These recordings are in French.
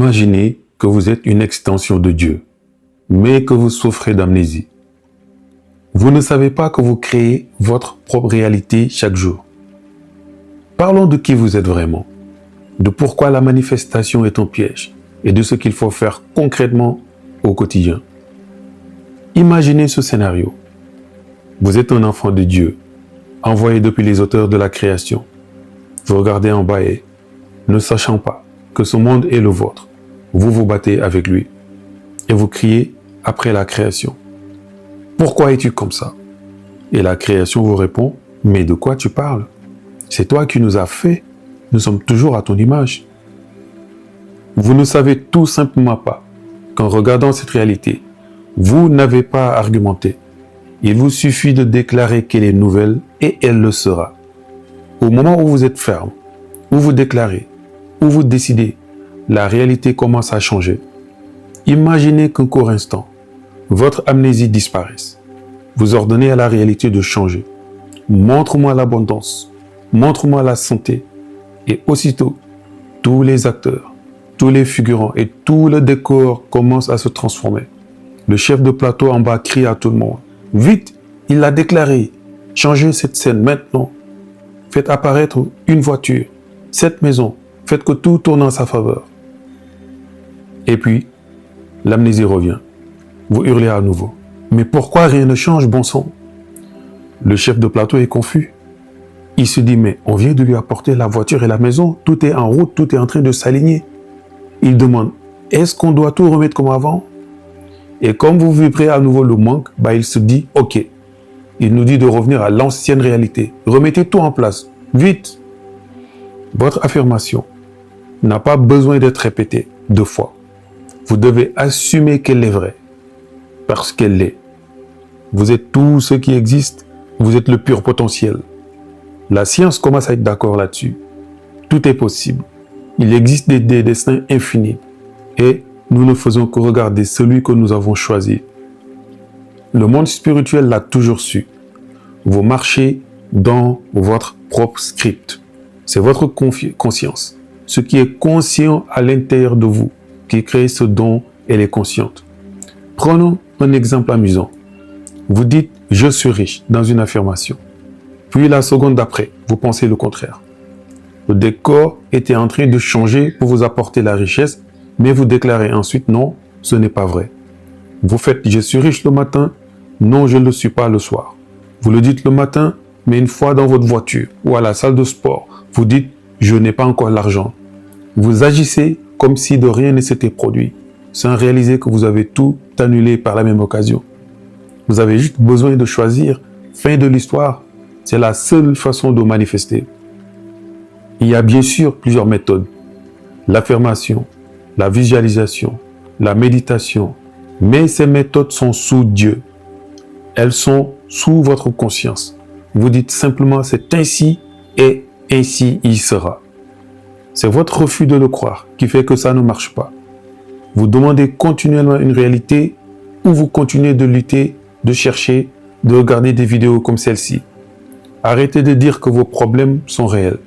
Imaginez que vous êtes une extension de Dieu, mais que vous souffrez d'amnésie. Vous ne savez pas que vous créez votre propre réalité chaque jour. Parlons de qui vous êtes vraiment, de pourquoi la manifestation est un piège et de ce qu'il faut faire concrètement au quotidien. Imaginez ce scénario. Vous êtes un enfant de Dieu, envoyé depuis les auteurs de la création. Vous regardez en bas et, ne sachant pas que ce monde est le vôtre, vous vous battez avec lui et vous criez après la création. Pourquoi es-tu comme ça? Et la création vous répond, mais de quoi tu parles? C'est toi qui nous as fait, nous sommes toujours à ton image. Vous ne savez tout simplement pas qu'en regardant cette réalité, vous n'avez pas à argumenter. Il vous suffit de déclarer qu'elle est nouvelle et elle le sera. Au moment où vous êtes ferme, où vous déclarez, où vous décidez, la réalité commence à changer. Imaginez qu'un court instant, votre amnésie disparaisse. Vous ordonnez à la réalité de changer. Montre-moi l'abondance, montre-moi la santé. Et aussitôt, tous les acteurs, tous les figurants et tout le décor commencent à se transformer. Le chef de plateau en bas crie à tout le monde. Vite, il l'a déclaré. Changez cette scène maintenant. Faites apparaître une voiture, cette maison. Faites que tout tourne en sa faveur. Et puis, l'amnésie revient. Vous hurlez à nouveau. Mais pourquoi rien ne change, bon sang? Le chef de plateau est confus. Il se dit, mais on vient de lui apporter la voiture et la maison. Tout est en route, tout est en train de s'aligner. Il demande, est-ce qu'on doit tout remettre comme avant? Et comme vous vibrez à nouveau le manque, il se dit, ok. Il nous dit de revenir à l'ancienne réalité. Remettez tout en place. Vite. Votre affirmation n'a pas besoin d'être répétée 2 fois. Vous devez assumer qu'elle est vraie. Parce qu'elle l'est. Vous êtes tout ce qui existe. Vous êtes le pur potentiel. La science commence à être d'accord là-dessus. Tout est possible. Il existe des destins infinis. Et nous ne faisons que regarder celui que nous avons choisi. Le monde spirituel l'a toujours su. Vous marchez dans votre propre script. C'est votre conscience. Ce qui est conscient à l'intérieur de vous, qui crée ce dont elle est consciente. Prenons un exemple amusant. Vous dites « je suis riche » dans une affirmation. Puis la seconde d'après, vous pensez le contraire. Le décor était en train de changer pour vous apporter la richesse, mais vous déclarez ensuite « non, ce n'est pas vrai ». Vous faites « je suis riche le matin », non, je ne le suis pas le soir. Vous le dites le matin, mais une fois dans votre voiture ou à la salle de sport, vous dites « je n'ai pas encore l'argent ». Vous agissez comme si de rien ne s'était produit, sans réaliser que vous avez tout annulé par la même occasion. Vous avez juste besoin de choisir, fin de l'histoire, c'est la seule façon de manifester. Il y a bien sûr plusieurs méthodes. L'affirmation, la visualisation, la méditation, mais ces méthodes sont sous Dieu. Elles sont sous votre conscience. Vous dites simplement c'est ainsi et ainsi il sera. C'est votre refus de le croire qui fait que ça ne marche pas. Vous demandez continuellement une réalité ou vous continuez de lutter, de chercher, de regarder des vidéos comme celle-ci. Arrêtez de dire que vos problèmes sont réels.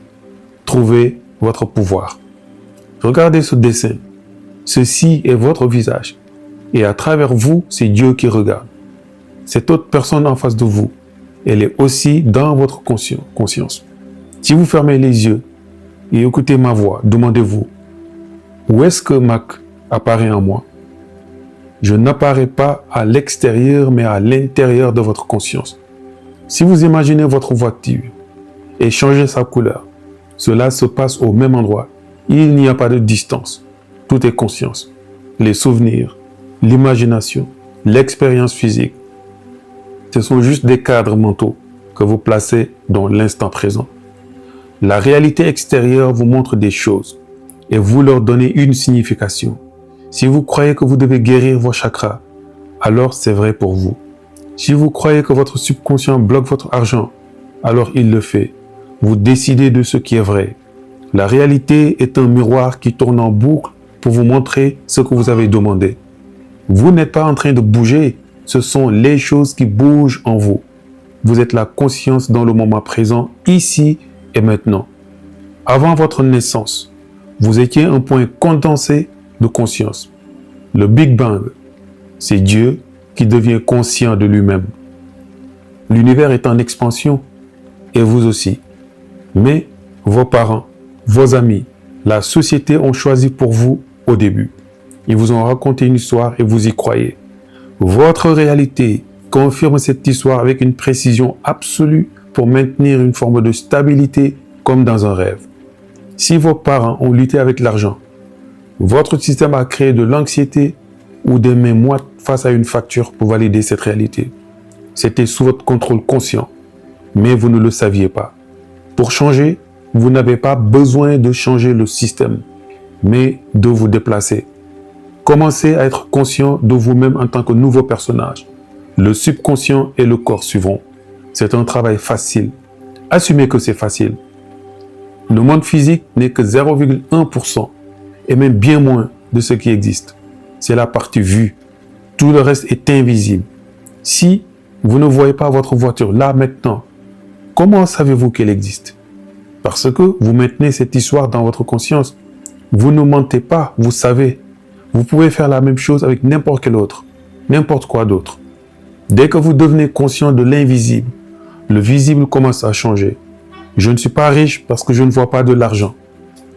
Trouvez votre pouvoir. Regardez ce dessin. Ceci est votre visage. Et à travers vous, c'est Dieu qui regarde. Cette autre personne en face de vous, elle est aussi dans votre conscience. Si vous fermez les yeux et écoutez ma voix, demandez-vous, où est-ce que Mac apparaît en moi? Je n'apparais pas à l'extérieur, mais à l'intérieur de votre conscience. Si vous imaginez votre voiture et changez sa couleur, cela se passe au même endroit. Il n'y a pas de distance. Tout est conscience. Les souvenirs, l'imagination, l'expérience physique. Ce sont juste des cadres mentaux que vous placez dans l'instant présent. La réalité extérieure vous montre des choses et vous leur donnez une signification. Si vous croyez que vous devez guérir vos chakras, alors c'est vrai pour vous. Si vous croyez que votre subconscient bloque votre argent, alors il le fait. Vous décidez de ce qui est vrai. La réalité est un miroir qui tourne en boucle pour vous montrer ce que vous avez demandé. Vous n'êtes pas en train de bouger, ce sont les choses qui bougent en vous. Vous êtes la conscience dans le moment présent, ici et maintenant. Avant votre naissance, vous étiez un point condensé de conscience. Le Big Bang, c'est Dieu qui devient conscient de lui-même. L'univers est en expansion, et vous aussi. Mais vos parents, vos amis, la société ont choisi pour vous au début. Ils vous ont raconté une histoire et vous y croyez. Votre réalité confirme cette histoire avec une précision absolue pour maintenir une forme de stabilité comme dans un rêve. Si vos parents ont lutté avec l'argent, votre système a créé de l'anxiété ou des mains moites face à une facture pour valider cette réalité. C'était sous votre contrôle conscient, mais vous ne le saviez pas. Pour changer, vous n'avez pas besoin de changer le système, mais de vous déplacer. Commencez à être conscient de vous-même en tant que nouveau personnage. Le subconscient et le corps suivront. C'est un travail facile. Assumez que c'est facile. Le monde physique n'est que 0,1% et même bien moins de ce qui existe. C'est la partie vue. Tout le reste est invisible. Si vous ne voyez pas votre voiture là maintenant, comment savez-vous qu'elle existe? Parce que vous maintenez cette histoire dans votre conscience. Vous ne mentez pas, vous savez. Vous pouvez faire la même chose avec n'importe quel autre, n'importe quoi d'autre. Dès que vous devenez conscient de l'invisible, le visible commence à changer. Je ne suis pas riche parce que je ne vois pas de l'argent.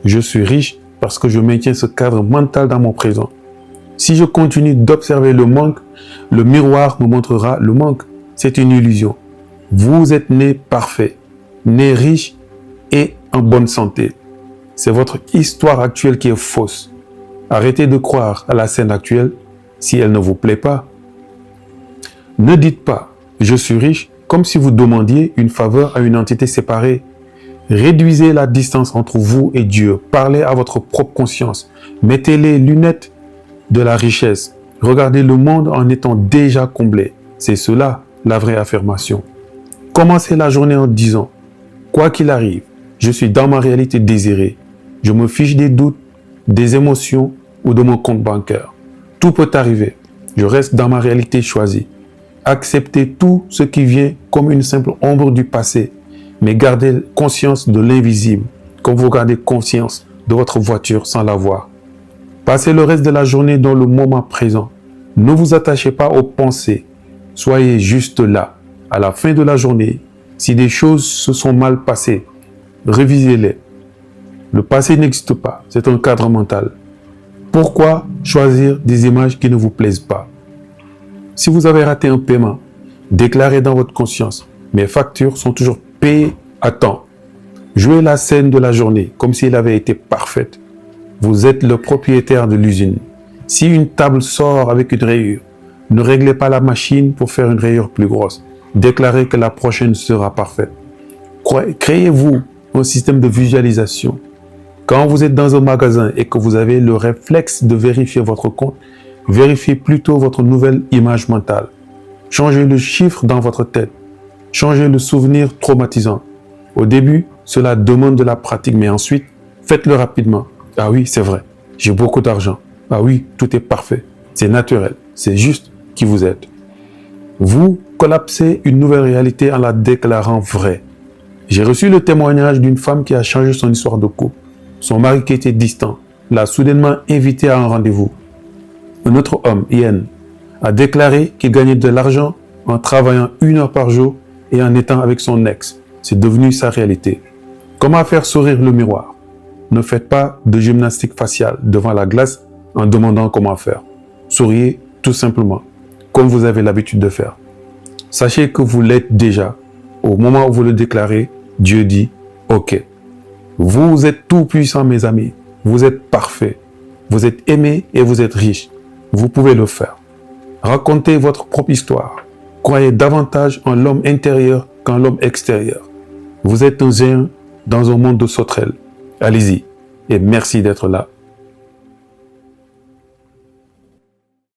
Je suis riche parce que je maintiens ce cadre mental dans mon présent. Si je continue d'observer le manque, le miroir me montrera le manque. C'est une illusion. Vous êtes né parfait, né riche et en bonne santé. C'est votre histoire actuelle qui est fausse. Arrêtez de croire à la scène actuelle si elle ne vous plaît pas. Ne dites pas « je suis riche » comme si vous demandiez une faveur à une entité séparée. Réduisez la distance entre vous et Dieu. Parlez à votre propre conscience. Mettez les lunettes de la richesse. Regardez le monde en étant déjà comblé. C'est cela la vraie affirmation. Commencez la journée en disant « quoi qu'il arrive, je suis dans ma réalité désirée. Je me fiche des doutes, des émotions ou de mon compte bancaire. Tout peut arriver. Je reste dans ma réalité choisie. Acceptez tout ce qui vient comme une simple ombre du passé, mais gardez conscience de l'invisible, comme vous gardez conscience de votre voiture sans la voir. Passez le reste de la journée dans le moment présent. Ne vous attachez pas aux pensées. Soyez juste là. À la fin de la journée, si des choses se sont mal passées, révisez-les. Le passé n'existe pas, c'est un cadre mental. Pourquoi choisir des images qui ne vous plaisent pas? Si vous avez raté un paiement, déclarez dans votre conscience. Mes factures sont toujours payées à temps. Jouez la scène de la journée comme si elle avait été parfaite. Vous êtes le propriétaire de l'usine. Si une table sort avec une rayure, ne réglez pas la machine pour faire une rayure plus grosse. Déclarez que la prochaine sera parfaite. Créez-vous un système de visualisation. Quand vous êtes dans un magasin et que vous avez le réflexe de vérifier votre compte, vérifiez plutôt votre nouvelle image mentale. Changez le chiffre dans votre tête. Changez le souvenir traumatisant. Au début, cela demande de la pratique, mais ensuite, faites-le rapidement. Ah oui, c'est vrai, j'ai beaucoup d'argent. Ah oui, tout est parfait. C'est naturel, c'est juste qui vous êtes. Vous collapsez une nouvelle réalité en la déclarant vraie. J'ai reçu le témoignage d'une femme qui a changé son histoire de couple. Son mari qui était distant l'a soudainement invité à un rendez-vous. Un autre homme, Ian, a déclaré qu'il gagnait de l'argent en travaillant 1 heure par jour et en étant avec son ex. C'est devenu sa réalité. Comment faire sourire le miroir? Ne faites pas de gymnastique faciale devant la glace en demandant comment faire. Souriez tout simplement, comme vous avez l'habitude de faire. Sachez que vous l'êtes déjà. Au moment où vous le déclarez, Dieu dit « Ok ». Vous êtes tout puissant, mes amis. Vous êtes parfait. Vous êtes aimé et vous êtes riche. Vous pouvez le faire. Racontez votre propre histoire. Croyez davantage en l'homme intérieur qu'en l'homme extérieur. Vous êtes un géant dans un monde de sauterelles. Allez-y et merci d'être là.